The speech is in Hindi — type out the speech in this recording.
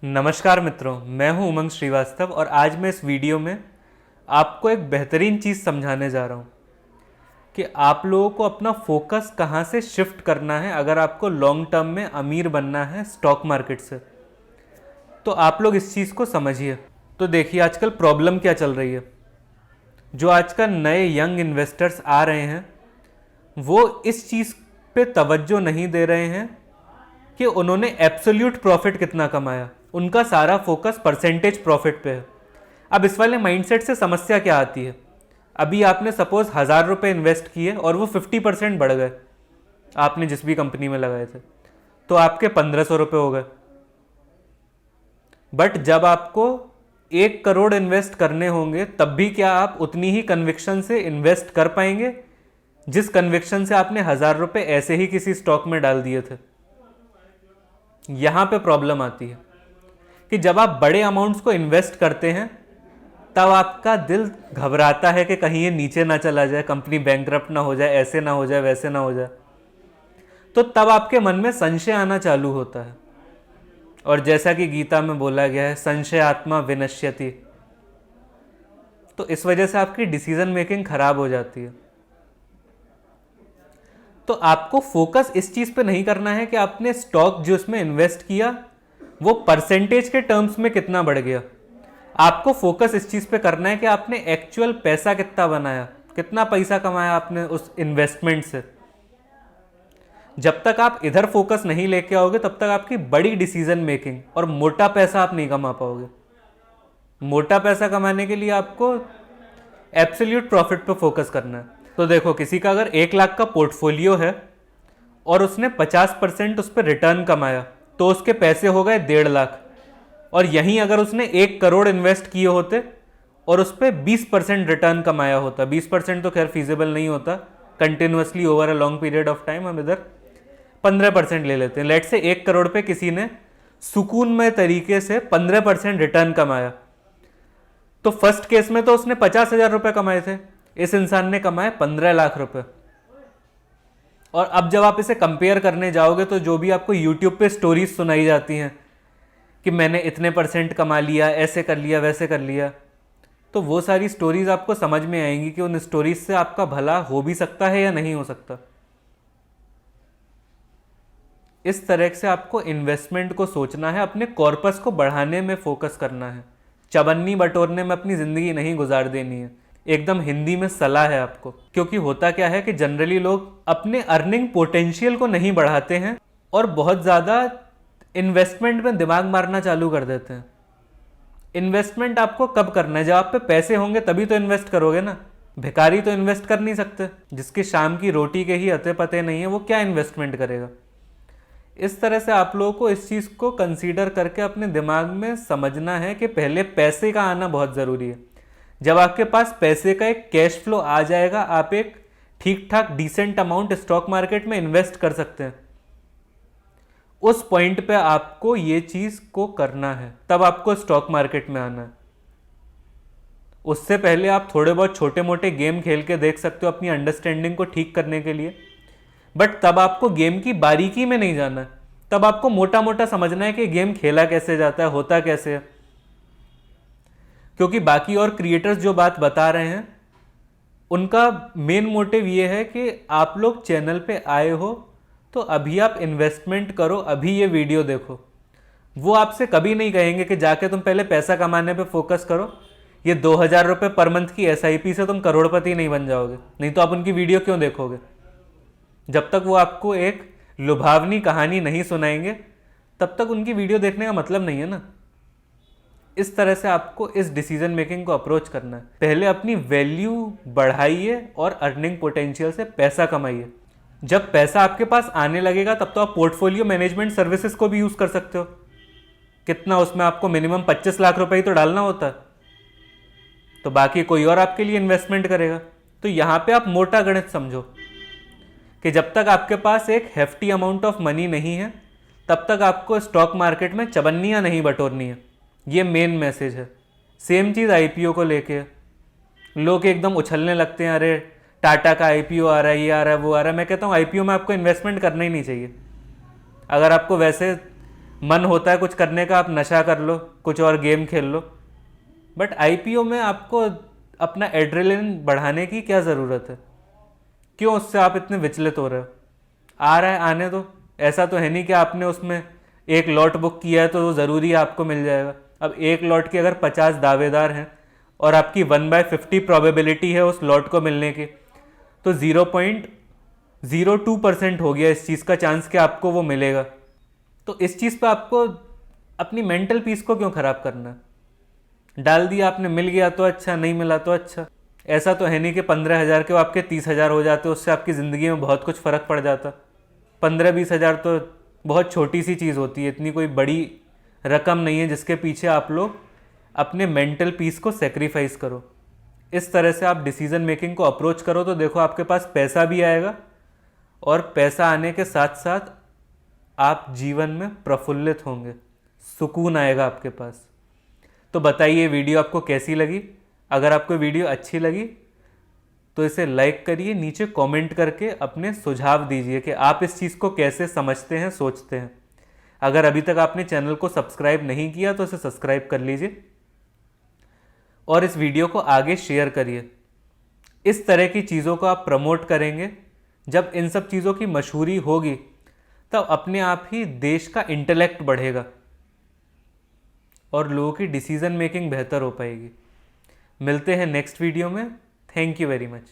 नमस्कार मित्रों, मैं हूं उमंग श्रीवास्तव और आज मैं इस वीडियो में आपको एक बेहतरीन चीज़ समझाने जा रहा हूं कि आप लोगों को अपना फोकस कहां से शिफ्ट करना है अगर आपको लॉन्ग टर्म में अमीर बनना है स्टॉक मार्केट से। तो आप लोग इस चीज़ को समझिए। तो देखिए आजकल प्रॉब्लम क्या चल रही है। जो आजकल नए यंग इन्वेस्टर्स आ रहे हैं वो इस चीज़ पे तवज्जो नहीं दे रहे हैं कि उन्होंने एब्सोल्यूट प्रॉफिट कितना कमाया। उनका सारा फोकस परसेंटेज प्रॉफिट पे है। अब इस वाले माइंडसेट से समस्या क्या आती है। अभी आपने सपोज 1,000 रुपये इन्वेस्ट किए और वो 50% बढ़ गए, आपने जिस भी कंपनी में लगाए थे, तो आपके 1,500 रुपये हो गए। बट जब आपको 1 करोड़ इन्वेस्ट करने होंगे तब भी क्या आप उतनी ही कन्विक्शन से इन्वेस्ट कर पाएंगे जिस कन्विक्शन से आपने 1,000 रुपये ऐसे ही किसी स्टॉक में डाल दिए थे। यहां पे प्रॉब्लम आती है कि जब आप बड़े अमाउंट्स को इन्वेस्ट करते हैं तब आपका दिल घबराता है कि कहीं ये नीचे ना चला जाए, कंपनी बैंकरप्ट ना हो जाए, ऐसे ना हो जाए, वैसे ना हो जाए। तो तब आपके मन में संशय आना चालू होता है। और जैसा कि गीता में बोला गया है, संशय आत्मा विनश्यति। तो इस वजह से आपकी डिसीजन मेकिंग खराब हो जाती है। तो आपको फोकस इस चीज पे नहीं करना है कि आपने स्टॉक जो इसमें इन्वेस्ट किया वो परसेंटेज के टर्म्स में कितना बढ़ गया। आपको फोकस इस चीज पे करना है कि आपने एक्चुअल पैसा कितना बनाया, कितना पैसा कमाया आपने उस इन्वेस्टमेंट से। जब तक आप इधर फोकस नहीं लेके आओगे तब तक आपकी बड़ी डिसीजन मेकिंग और मोटा पैसा आप नहीं कमा पाओगे। मोटा पैसा कमाने के लिए आपको एब्सोल्यूट प्रॉफिट पे फोकस करना है। तो देखो, किसी का अगर 1 लाख का पोर्टफोलियो है और उसने 50% उस पर रिटर्न कमाया तो उसके पैसे हो गए 1.5 लाख। और यहीं अगर उसने 1 करोड़ इन्वेस्ट किए होते और उस पर 20% रिटर्न कमाया होता, 20% तो खैर फीजिबल नहीं होता continuously over a long period of time, हम इधर 15% ले लेते हैं। लेट से 1 करोड़ पे किसी ने सुकूनमय तरीके से 15% रिटर्न कमाया, तो फर्स्ट केस में तो उसने 50,000 रुपये कमाए थे, इस इंसान ने कमाए 15 लाख रुपए। और अब जब आप इसे कंपेयर करने जाओगे तो जो भी आपको यूट्यूब पे स्टोरीज सुनाई जाती हैं कि मैंने इतने परसेंट कमा लिया, ऐसे कर लिया, वैसे कर लिया, तो वो सारी स्टोरीज आपको समझ में आएंगी कि उन स्टोरीज से आपका भला हो भी सकता है या नहीं हो सकता। इस तरह से आपको इन्वेस्टमेंट को सोचना है, अपने कॉर्पस को बढ़ाने में फोकस करना है। चवन्नी बटोरने में अपनी जिंदगी नहीं गुजार देनी है। एकदम हिंदी में सलाह है आपको। क्योंकि होता क्या है कि जनरली लोग अपने अर्निंग पोटेंशियल को नहीं बढ़ाते हैं और बहुत ज़्यादा इन्वेस्टमेंट में दिमाग मारना चालू कर देते हैं। इन्वेस्टमेंट आपको कब करना है? जब आप पे पैसे होंगे तभी तो इन्वेस्ट करोगे ना। भिखारी तो इन्वेस्ट कर नहीं सकते। जिसके शाम की रोटी के ही अते पते नहीं है वो क्या इन्वेस्टमेंट करेगा। इस तरह से आप लोगों को इस चीज़ को कंसीडर करके अपने दिमाग में समझना है कि पहले पैसे का आना बहुत ज़रूरी है। जब आपके पास पैसे का एक कैश फ्लो आ जाएगा, आप एक ठीक ठाक डिसेंट अमाउंट स्टॉक मार्केट में इन्वेस्ट कर सकते हैं। उस पॉइंट पे आपको ये चीज़ को करना है, तब आपको स्टॉक मार्केट में आना है। उससे पहले आप थोड़े बहुत छोटे मोटे गेम खेल के देख सकते हो अपनी अंडरस्टैंडिंग को ठीक करने के लिए, बट तब आपको गेम की बारीकी में नहीं जाना है। तब आपको मोटा मोटा समझना है कि गेम खेला कैसे जाता है, होता कैसे है। क्योंकि बाकी और क्रिएटर्स जो बात बता रहे हैं उनका मेन मोटिव ये है कि आप लोग चैनल पे आए हो तो अभी आप इन्वेस्टमेंट करो, अभी ये वीडियो देखो। वो आपसे कभी नहीं कहेंगे कि जाके तुम पहले पैसा कमाने पे फोकस करो। ये 2,000 रुपये पर मंथ की SIP से तुम करोड़पति नहीं बन जाओगे। नहीं तो आप उनकी वीडियो क्यों देखोगे? जब तक वो आपको एक लुभावनी कहानी नहीं सुनाएंगे तब तक उनकी वीडियो देखने का मतलब नहीं है ना। इस तरह से आपको इस डिसीजन मेकिंग को अप्रोच करना है। पहले अपनी वैल्यू बढ़ाइए और अर्निंग पोटेंशियल से पैसा कमाइए। जब पैसा आपके पास आने लगेगा तब तो आप पोर्टफोलियो मैनेजमेंट सर्विसेज को भी यूज कर सकते हो। कितना उसमें आपको मिनिमम 25 लाख रुपए ही तो डालना होता है, तो बाकी कोई और आपके लिए इन्वेस्टमेंट करेगा। तो यहां पे आप मोटा गणित समझो कि जब तक आपके पास एक हेफ्टी अमाउंट ऑफ मनी नहीं है तब तक आपको स्टॉक मार्केट में चवन्नियां नहीं बटोरनी है। ये मेन मैसेज है। सेम चीज़ IPO को लेके लोग एकदम उछलने लगते हैं, अरे टाटा का IPO आ रहा है, ये आ रहा है, वो आ रहा है। मैं कहता हूँ IPO में आपको इन्वेस्टमेंट करना ही नहीं चाहिए। अगर आपको वैसे मन होता है कुछ करने का, आप नशा कर लो, कुछ और गेम खेल लो। बट आईपीओ में आपको अपना एड्रेलिन बढ़ाने की क्या ज़रूरत है? क्यों उससे आप इतने विचलित हो रहे हो? आ रहा है आने दो। ऐसा तो है नहीं कि आपने उसमें एक लॉट बुक किया है तो वो ज़रूरी है आपको मिल जाएगा। अब एक लॉट के अगर 50 दावेदार हैं और आपकी 1/50 प्रोबेबिलिटी है उस लॉट को मिलने की, तो 0.02% हो गया इस चीज़ का चांस कि आपको वो मिलेगा। तो इस चीज़ पे आपको अपनी मेंटल पीस को क्यों ख़राब करना है? डाल दिया आपने, मिल गया तो अच्छा, नहीं मिला तो अच्छा। ऐसा तो है नहीं कि 15,000 के वो आपके 30,000 हो जाते, उससे आपकी ज़िंदगी में बहुत कुछ फ़र्क पड़ जाता। 15-20 हज़ार तो बहुत छोटी सी चीज़ होती है, इतनी कोई बड़ी रकम नहीं है जिसके पीछे आप लोग अपने मेंटल पीस को सेक्रीफाइस करो। इस तरह से आप डिसीजन मेकिंग को अप्रोच करो तो देखो आपके पास पैसा भी आएगा, और पैसा आने के साथ साथ आप जीवन में प्रफुल्लित होंगे, सुकून आएगा आपके पास। तो बताइए वीडियो आपको कैसी लगी? अगर आपको वीडियो अच्छी लगी तो इसे लाइक करिए, नीचे कमेंट करके अपने सुझाव दीजिए कि आप इस चीज़ को कैसे समझते हैं, सोचते हैं। अगर अभी तक आपने चैनल को सब्सक्राइब नहीं किया तो इसे सब्सक्राइब कर लीजिए और इस वीडियो को आगे शेयर करिए। इस तरह की चीज़ों को आप प्रमोट करेंगे, जब इन सब चीज़ों की मशहूरी होगी तब अपने आप ही देश का इंटेलेक्ट बढ़ेगा और लोगों की डिसीजन मेकिंग बेहतर हो पाएगी। मिलते हैं नेक्स्ट वीडियो में। Thank you very much.